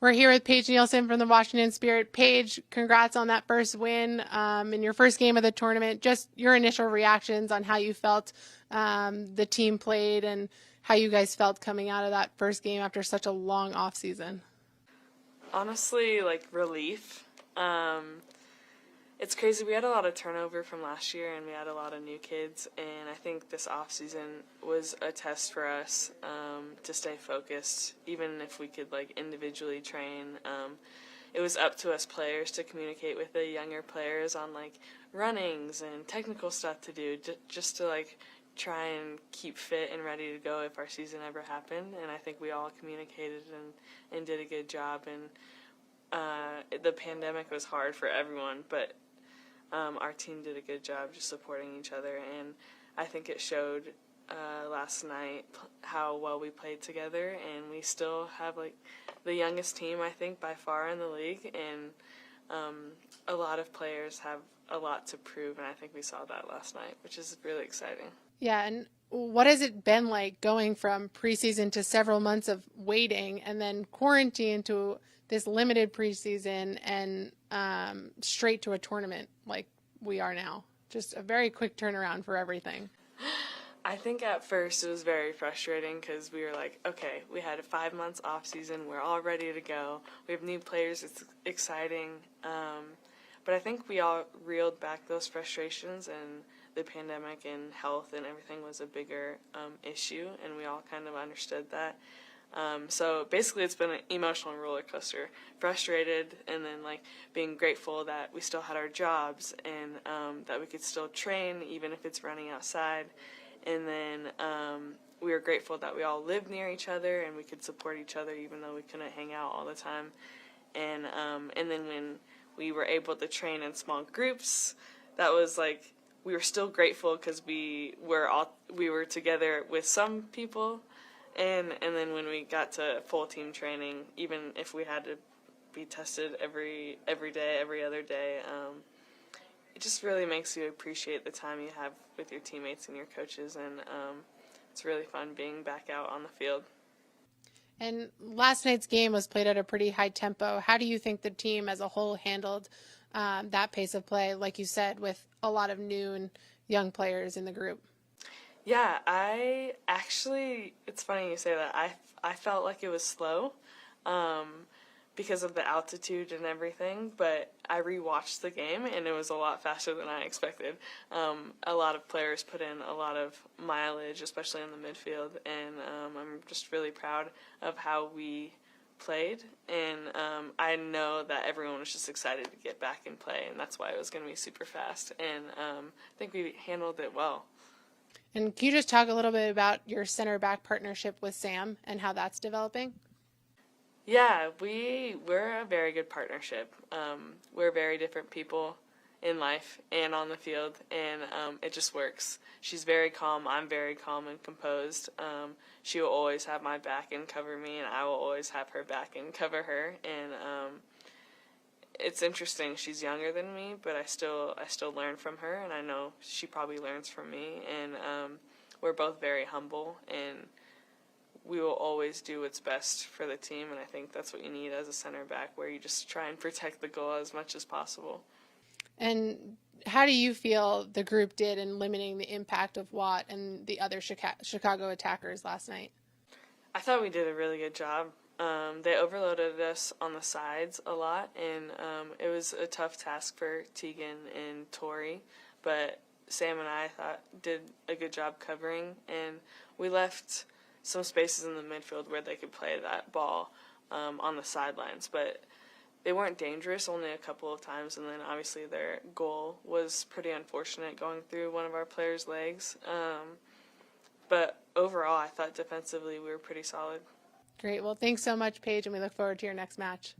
We're here with Paige Nielsen from the Washington Spirit. Paige, congrats on that first win in your first game of the tournament. Just your initial reactions on how you felt the team played and how you guys felt coming out of that first game after such a long off season. Honestly, like relief. It's crazy. We had a lot of turnover from last year, and we had a lot of new kids. And I think this off season was a test for us to stay focused, even if we could like individually train. It was up to us players to communicate with the younger players on like runnings and technical stuff to do, just to like try and keep fit and ready to go if our season ever happened. And I think we all communicated and did a good job. And the pandemic was hard for everyone, but our team did a good job just supporting each other, and I think it showed last night how well we played together, and we still have like the youngest team I think by far in the league, and a lot of players have a lot to prove, and I think we saw that last night, which is really exciting. Yeah, and what has it been like going from preseason to several months of waiting and then quarantine to this limited preseason and straight to a tournament like we are now? Just a very quick turnaround for everything. I think at first it was very frustrating because we were like, okay, we had a 5 months off season, we're all ready to go, we have new players, it's exciting, but I think we all reeled back those frustrations, and the pandemic and health and everything was a bigger issue, and we all kind of understood that. So basically it's been an emotional roller coaster, frustrated, and then like being grateful that we still had our jobs, and that we could still train even if it's running outside. And then we were grateful that we all lived near each other and we could support each other even though we couldn't hang out all the time. And then when we were able to train in small groups, that was like, we were still grateful because we were together with some people. And then when we got to full team training, even if we had to be tested every day, every other day, it just really makes you appreciate the time you have with your teammates and your coaches, and it's really fun being back out on the field. And last night's game was played at a pretty high tempo. How do you think the team as a whole handled that pace of play, like you said, with a lot of new and young players in the group? Yeah, it's funny you say that. I felt like it was slow because of the altitude and everything, but I rewatched the game and it was a lot faster than I expected. A lot of players put in a lot of mileage, especially in the midfield, and I'm just really proud of how we played, and I know that everyone was just excited to get back and play, and that's why it was going to be super fast, and I think we handled it well. And can you just talk a little bit about your center back partnership with Sam and how that's developing? Yeah, we're a very good partnership. We're very different people in life and on the field, and it just works. She's very calm. I'm very calm and composed. She will always have my back and cover me, and I will always have her back and cover her. And it's interesting. She's younger than me, but I still learn from her, and I know she probably learns from me. And we're both very humble, and we will always do what's best for the team. And I think that's what you need as a center back, where you just try and protect the goal as much as possible. And how do you feel the group did in limiting the impact of Watt and the other Chicago attackers last night? I thought we did a really good job. They overloaded us on the sides a lot, and it was a tough task for Tegan and Tori, but Sam and I thought did a good job covering, and we left some spaces in the midfield where they could play that ball on the sidelines, but they weren't dangerous, only a couple of times, and then obviously their goal was pretty unfortunate going through one of our players' legs. But overall, I thought defensively we were pretty solid. Great. Well, thanks so much, Paige, and we look forward to your next match.